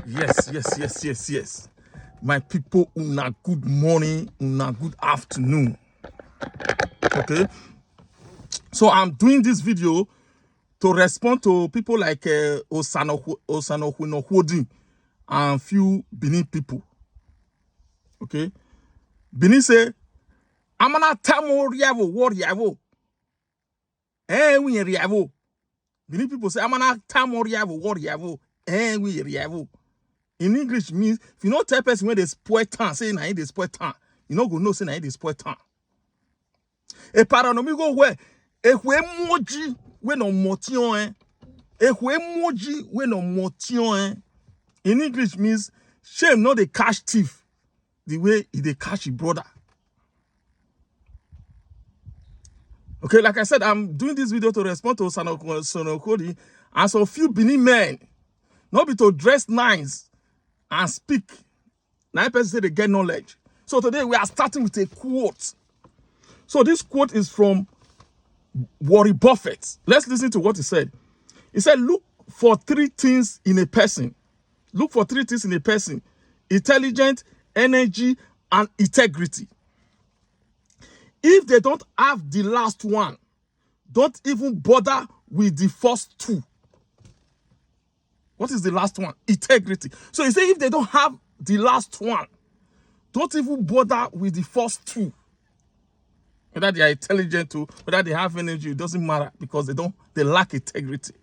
Yes. My people, una good morning, una good afternoon. Okay. So I'm doing this video to respond to people like Osanohunohodin and few Bini people. Okay. Bini say, I'm gonna tell more riavo, what riavo. We riavo. Bini people say, I'm gonna tell more riavo, what riavo. We riavo. In English means, if you don't tell person when they spoil time, say na they spoil time. You know go know say na they spoil time. A paranomigo where ehwe moji we no motion ehwe moji we no motion. In English means shame not the cash thief the way they catch his brother. Okay, like I said, I'm doing this video to respond to Sonokodi and so few Bini men, not be to dress nice and speak. 9% say they get knowledge. So today we are starting with a quote. So this quote is from Warren Buffett. Let's listen to what he said. He said, look for three things in a person. Look for three things in a person. Intelligence, energy, and integrity. If they don't have the last one, don't even bother with the first two. What is the last one? Integrity. So he said if they don't have the last one, don't even bother with the first two. Whether they are intelligent or whether they have energy, it doesn't matter because they lack integrity.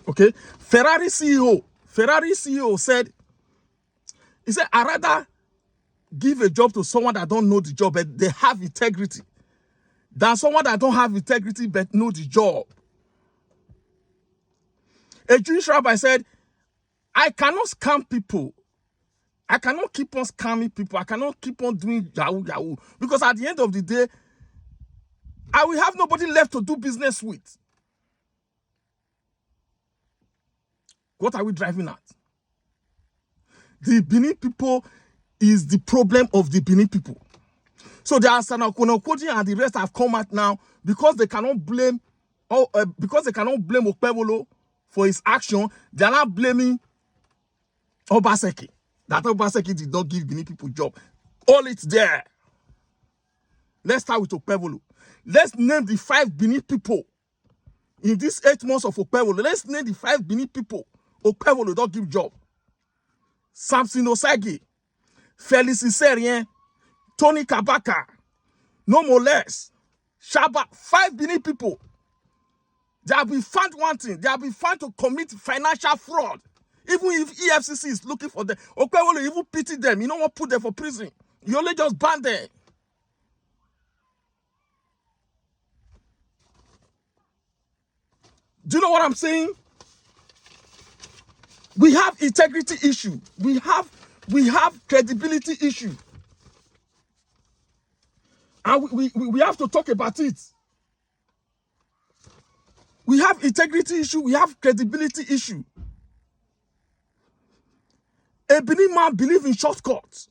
Okay? Ferrari CEO said, he said, I'd rather give a job to someone that don't know the job, but they have integrity, than someone that don't have integrity but know the job. A Jewish rabbi said, I cannot scam people. I cannot keep on scamming people. I cannot keep on doing yahoo. Because at the end of the day, I will have nobody left to do business with. What are we driving at? The Bini people is the problem of the Bini people. So there are Sanakoni and the rest have come out now because they cannot blame Okpebholo for his action. They are not blaming Obaseki. That Obaseki did not give Bini people job. All it's there. Let's start with Okpebholo. Let's name the 5 Bini people in these 8 months of Okpebholo. Let's name the 5 Bini people Okpebholo don't give job. Samson Osagi, Felix Iserien, Tony Kabaka, no more less. Shaba, 5 Bini people. They have been found wanting. They have been found to commit financial fraud. Even if EFCC is looking for them, Okpebholo even pity them. You don't want to put them for prison. You only just ban them. Do you know what I'm saying? We have integrity issue. We have credibility issue. And we have to talk about it. We have integrity issue. We have credibility issue. A Bini man believes in shortcuts.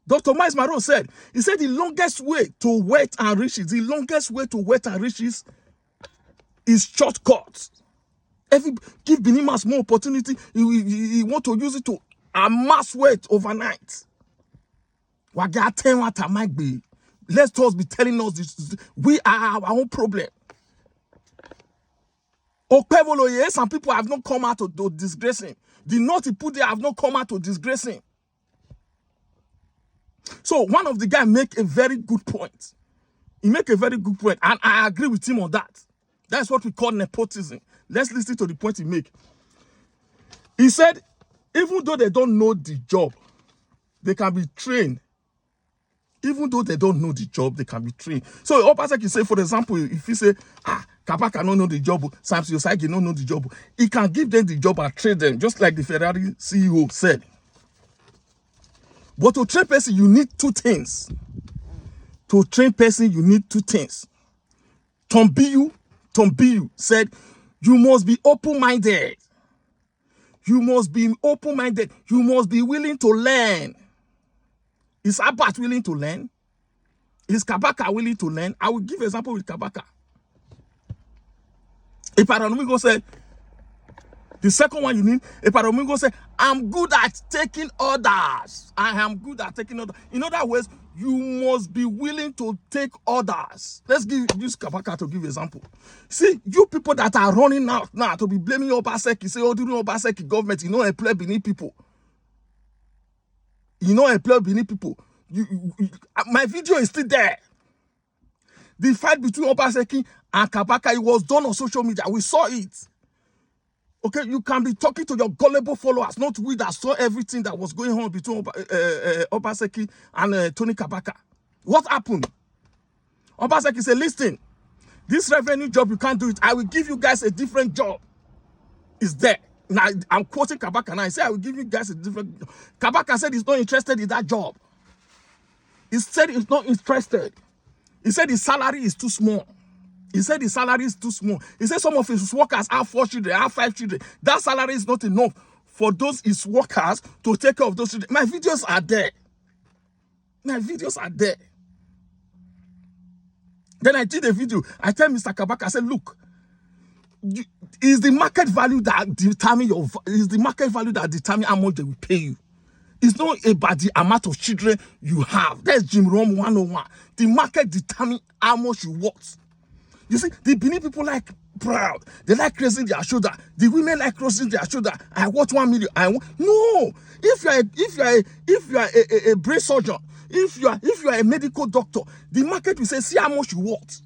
Dr. Miles Maron said, he said the longest way to wealth and riches, is shortcuts. Give Bini man more opportunity, he want to use it to amass wealth overnight. Let us be telling us this. We are our own problem. Okpebholo, yes, some people have not come out to disgrace him. The note he put there have not come out to disgrace him. So one of the guys make a very good point. He make a very good point, and I agree with him on that. That's what we call nepotism. Let's listen to the point he make. He said, even though they don't know the job, they can be trained. Even though they don't know the job, they can be trained. So Obaseki say, for example, if he say, Kabaka don't know the job, Samson Osagi don't know the job, he can give them the job and train them, just like the Ferrari CEO said. But to train person, you need 2 things. To train person, you need 2 things. Tom Biyu said, you must be open-minded. You must be open-minded. You must be willing to learn. Is Abat willing to learn? Is Kabaka willing to learn? I will give an example with Kabaka. A paranomigo said, The second one you need, a paramingo say, I'm good at taking orders. I am good at taking orders. In other words, you must be willing to take orders. Let's use Kabaka to give example. See, you people that are running out now to be blaming Obaseki, say, oh, during Obaseki government, you know, employ Bini people. You know, employ Bini people. My video is still there. The fight between Obaseki and Kabaka, it was done on social media. We saw it. Okay, you can be talking to your gullible followers, not we that saw everything that was going on between Obaseki and Tony Kabaka. What happened? Obaseki said, listen, this revenue job, you can't do it. I will give you guys a different job. It's there. Now, I'm quoting Kabaka now. I say, I will give you guys a different job. Kabaka said he's not interested in that job. He said he's not interested. He said his salary is too small. He said his salary is too small. He said some of his workers have 4 children, have 5 children. That salary is not enough for those his workers to take care of those children. My videos are there. My videos are there. Then I did a video. I tell Mr. Kabaka, I said, look, is the market value that determine how much they will pay you. It's not about the amount of children you have. That's Jim Rome 101. The market determines how much you worth. You see, the Bini people like proud. They like raising their shoulder. The women like crossing their shoulder. I want 1 million. I want no. If you are a brain surgeon, if you are a medical doctor, the market will say, see how much you worth.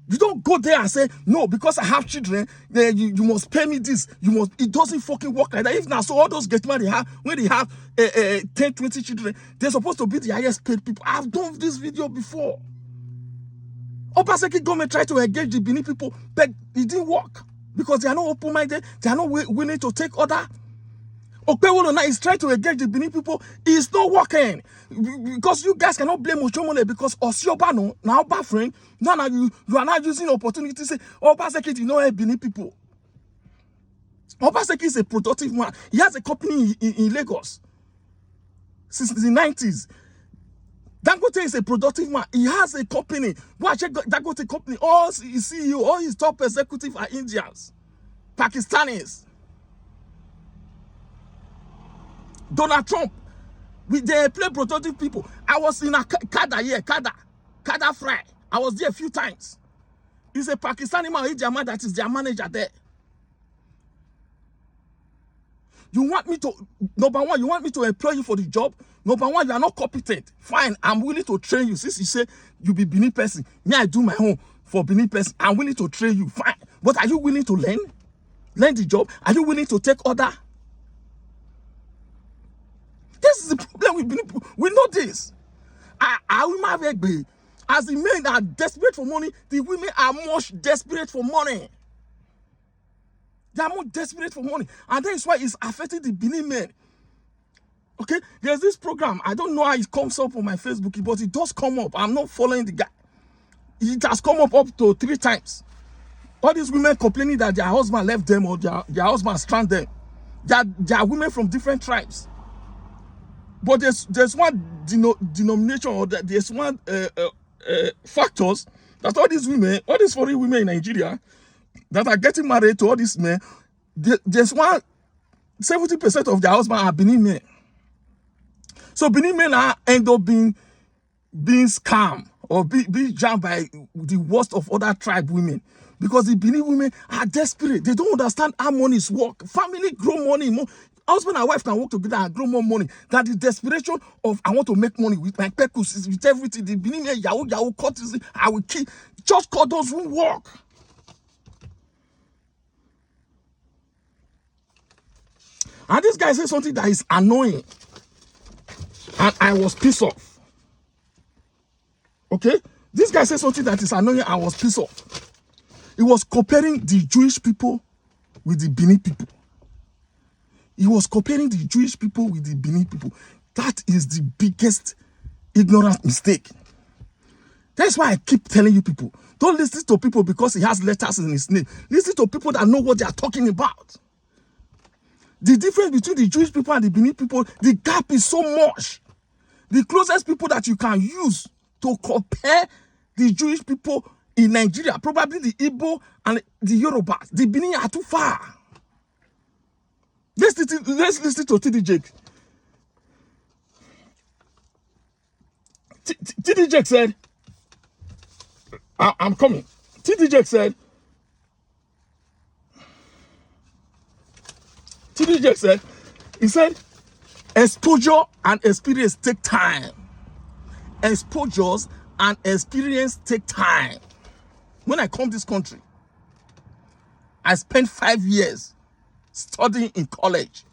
You don't go there and say, no, because I have children, you must pay me this. You must. It doesn't fucking work like that. If now, so all those get money when they have 10, 20 children, they're supposed to be the highest paid people. I've done this video before. Obaseki government tried to engage the Bini people, but it didn't work because they are not open-minded. They are not willing to take order. Okpebholo now is trying to engage the Bini people. It's not working because you guys cannot blame Oshomole because Osiobano now bad friend. Now you are not using the opportunity to say Obaseki did not help Bini people. Obaseki is a productive man. He has a company in Lagos since the 90s. Dangote is a productive man. He has a company. Watch Dangote company. All his CEO, all his top executives are Indians, Pakistanis. Donald Trump, they play productive people. I was in a Kada here, Kada Fry. I was there a few times. He's a Pakistani man, Indian man that is their manager there. You want me to, number one, you want me to employ you for the job? Number one, you are not competent. Fine, I'm willing to train you. Since you say you be Bini person, me, I do my own for Bini person. I'm willing to train you. Fine. But are you willing to learn? Learn the job? Are you willing to take order? This is the problem with Bini people. We know this. As the men are desperate for money, the women are much desperate for money. They are more desperate for money. And that is why it's affecting the Bini men. Okay? There's this program. I don't know how it comes up on my Facebook, but it does come up. I'm not following the guy. It has come up to 3 times. All these women complaining that their husband left them or their husband stranded them. They are women from different tribes. But there's one denomination or there's one factors that all these women, all these foreign women in Nigeria that are getting married to all these men, there's one 70% of their husbands are Bini men. So Bini men end up being scammed or being jammed by the worst of other tribe women. Because the Bini women are desperate. They don't understand how money is work. Family grow money more. Husband and wife can work together and grow more money. That the desperation of I want to make money with my pekus, with everything. The Bini men, Yahoo, courtesy, I will kill. Just call those who work. And this guy said something that is annoying. And I was pissed off. Okay? This guy said something that is annoying. I was pissed off. He was comparing the Jewish people with the Bini people. He was comparing the Jewish people with the Bini people. That is the biggest ignorant mistake. That's why I keep telling you people, don't listen to people because he has letters in his name. Listen to people that know what they are talking about. The difference between the Jewish people and the Bini people, the gap is so much. The closest people that you can use to compare the Jewish people in Nigeria, probably the Igbo and the Yorubas, the Bini are too far. let's listen to TD Jakes. TD Jakes said, I'm coming. TD Jakes said, he said, exposure and experience take time. Exposures and experience take time. When I come to this country, I spent 5 years studying in college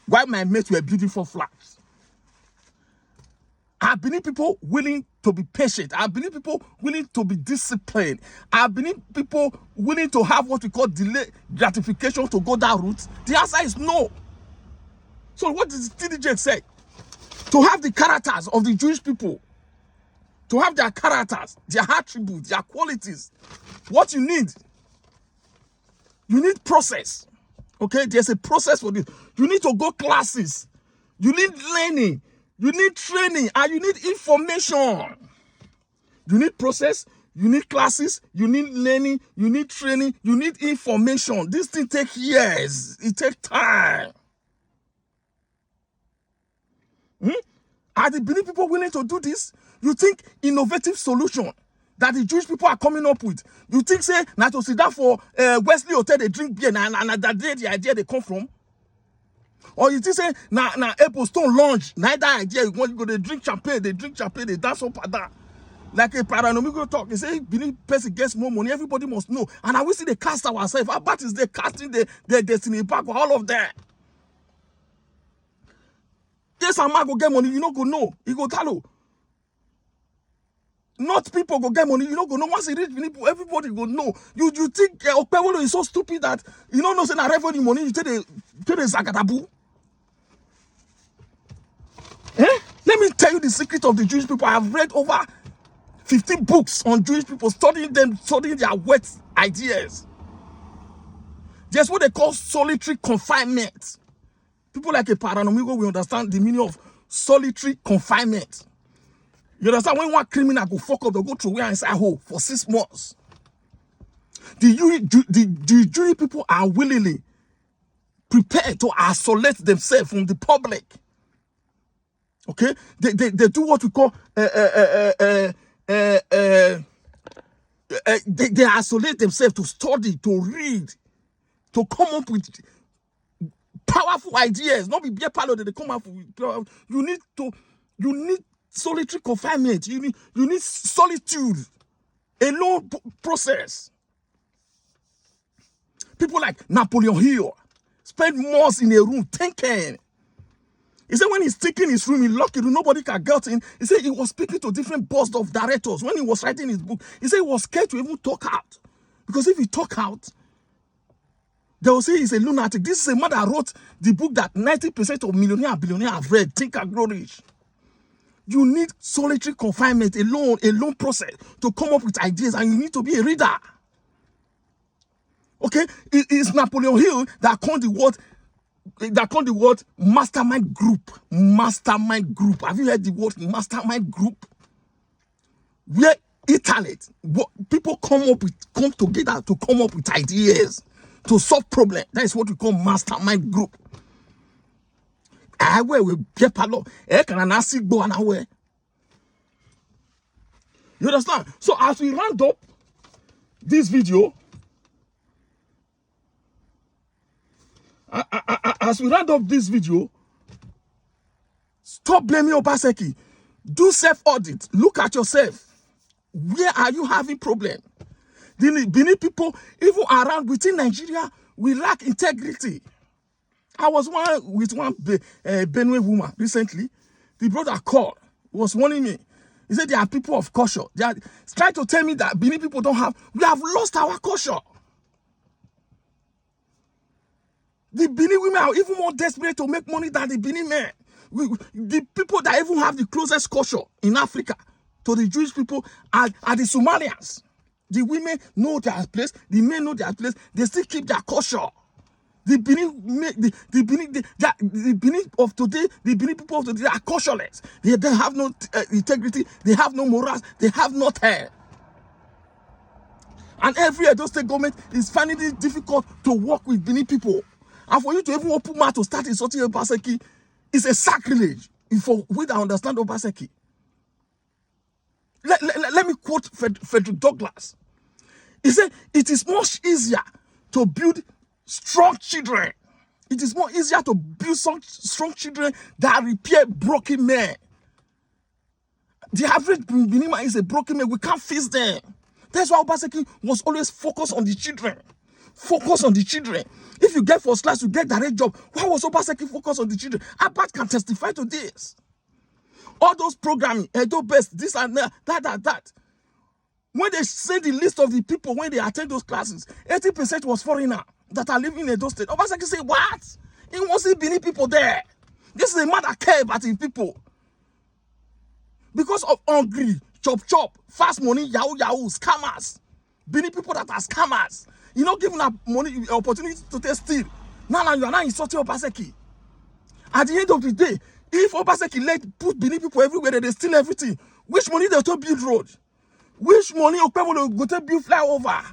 while my mates were building for flats. I believe people willing to be patient. I believe people willing to be disciplined. I believe people willing to have what we call delay gratification to go that route. The answer is no. So what does TD Jakes say? To have the characters of the Jewish people, to have their characters, their attributes, their qualities, what you need process. Okay, there's a process for this. You need to go classes. You need learning. You need training, and you need information. You need process, you need classes, you need learning, you need training, you need information. This thing takes years. It takes time. Are the Bini people willing to do this? You think innovative solution that the Jewish people are coming up with? You think, say, now to sit down for Wesley Hotel, they drink beer, and that day the idea they come from? Or you think, say, now Apple Stone launch, neither idea, you go, they drink champagne, they dance up and down. Like a paranomical talk, they say, Bini person gets more money, everybody must know. And I will see they cast ourselves. Our bat is they casting their destiny back, all of that. Yes, a man go get money, you don't go know. He go tell you. Not people go get money, you don't go know. Once he reach people, everybody go know. You think Okpebholo is so stupid that you don't know say na revenue money, you take the Zagadabu. Let me tell you the secret of the Jewish people. I have read over 15 books on Jewish people, studying their wet ideas. There's what they call solitary confinement. People like a paranomigo will understand the meaning of solitary confinement. You understand? When one criminal go fuck up, they go through where inside hole for 6 months. The Jewish people are willingly prepared to isolate themselves from the public. Okay, they do what we call they isolate themselves to study, to read, to come up with powerful ideas. Not be beer parlor that they come up with. You need solitary confinement. You need solitude, a long process. People like Napoleon Hill spend months in a room thinking. He said when he's taking his room, he locked it, nobody can get in. He said he was speaking to different boards of directors. When he was writing his book, he said he was scared to even talk out. Because if he talk out, they will say he's a lunatic. This is a man that wrote the book that 90% of millionaire and billionaire have read, Think and Grow Rich. You need solitary confinement, a long process to come up with ideas, and you need to be a reader. Okay? It is Napoleon Hill that coined the word mastermind group. Mastermind group. Have you heard the word mastermind group? Where talent, people come together to come up with ideas to solve problems. That is what we call mastermind group. You understand? So as we round up this video, stop blaming Obaseki. Do self-audit. Look at yourself. Where are you having problem? The Bini people, even around within Nigeria, we lack integrity. I was with one Benue woman recently. The brother called, was warning me. He said there are people of culture. They are trying to tell me that Bini people we have lost our culture. The Bini women are even more desperate to make money than the Bini men. The people that even have the closest culture in Africa to the Jewish people are the Somalians. The women know their place. The men know their place. They still keep their culture. The Bini of today, the Bini people of today are cultureless. They have no integrity. They have no morals. They have nothing. And every Edo State government is finding it difficult to work with Bini people. And for you to even open mouth to start insulting Obaseki is a sacrilege. For we that understand Obaseki. Let me quote Frederick Douglass. He said, it is much easier to build strong children. It is more easier to build strong children than repair broken men. The average Binima is a broken man. We can't fix them. That's why Obaseki was always focused on the children. Focus on the children. If you get first class, you get direct job. Why was Obaseki focused on the children? Abat can testify to this. All those programming, Edo Best, this and that. When they say the list of the people when they attend those classes, 80% was foreigner that are living in Edo State. Obaseki say, what? He wants to Bini people there. This is a man that cares about his people. Because of hungry, chop, fast money, yahoo, scammers. Bini people that are scammers. You not giving up money, opportunity to take steal. Now you are not insulting Obaseki. At the end of the day, if Obaseki put Bini people everywhere, they steal everything. Which money they to build road? Which money Okpebholo go to build flyover?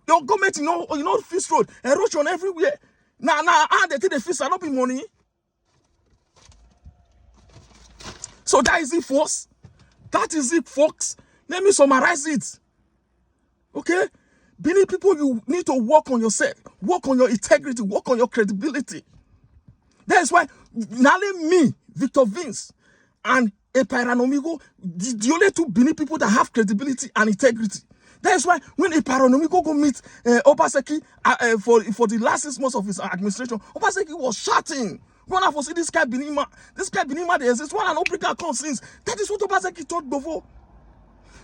Your government, you know, fix road, erosion everywhere. Now, and they take the fix, not be money. So that is it, folks. That is it, folks. Let me summarize it. Okay? Bini people, you need to work on yourself, work on your integrity, work on your credibility. That is why not only me, Victor Vince, and Eparanomigo, the only two Bini people that have credibility and integrity. That is why when Eparanomigo go meet Obaseki for the last 6 months of his administration, Obaseki was shouting. When I see this guy Binima, there exists. One and Africa comes since. That is what Obaseki told before.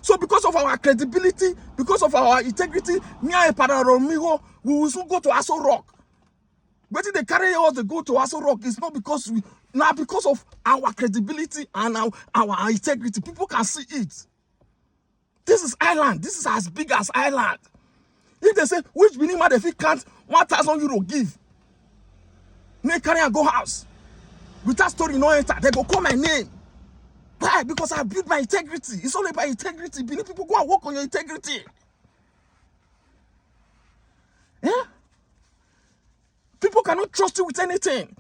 So because of our credibility, because of our integrity, me and Eparanomigo, we will soon go to Aso Rock. But if they carry us to go to Aso Rock, it's not because because of our credibility and our integrity. People can see it. This is island. This is as big as island. If they say, which Binima they fit can't 1,000 euro give, me carry and go house. Without story no enter, they go call my name. Why? Because I built my integrity. It's all about integrity. Bini people go and work on your integrity. Yeah? People cannot trust you with anything.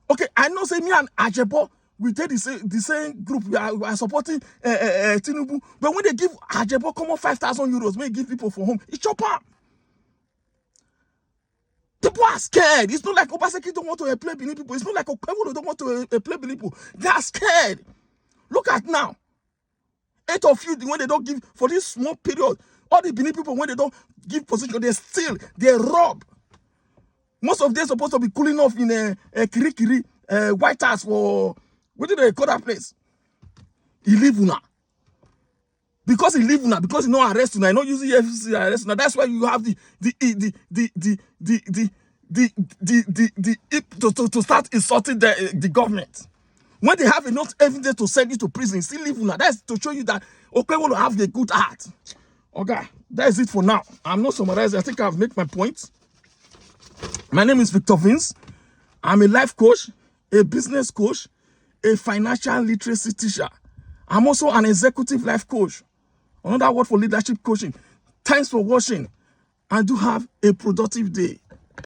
Okay, I know say me and Ajebo, we take the same group. We are supporting Tinubu. But when they give Ajebo common 5,000 euros, when they give people for home, it's chop up. People are scared. It's not like Obaseki don't want to employ Bini people. It's not like Okpebholo don't want to employ Bini people. They are scared. Look at now. 8 of you, when they don't give, for this small period, all the Bini people, when they don't give position, they steal, they rob. Most of them supposed to be cooling off in a Kirikiri, White House for, what did they call that place? He live now. Because he live now, because he no arrest now, not using FCC arrest now. That's why you have to start insulting the government. When they have enough evidence to send you to prison, still live now. That's to show you that Okpebholo have a good heart. Okay, that is it for now. I'm not summarizing. I think I've made my point. My name is Victor Vince. I'm a life coach, a business coach, a financial literacy teacher. I'm also an executive life coach. Another word for leadership coaching. Thanks for watching, and do have a productive day.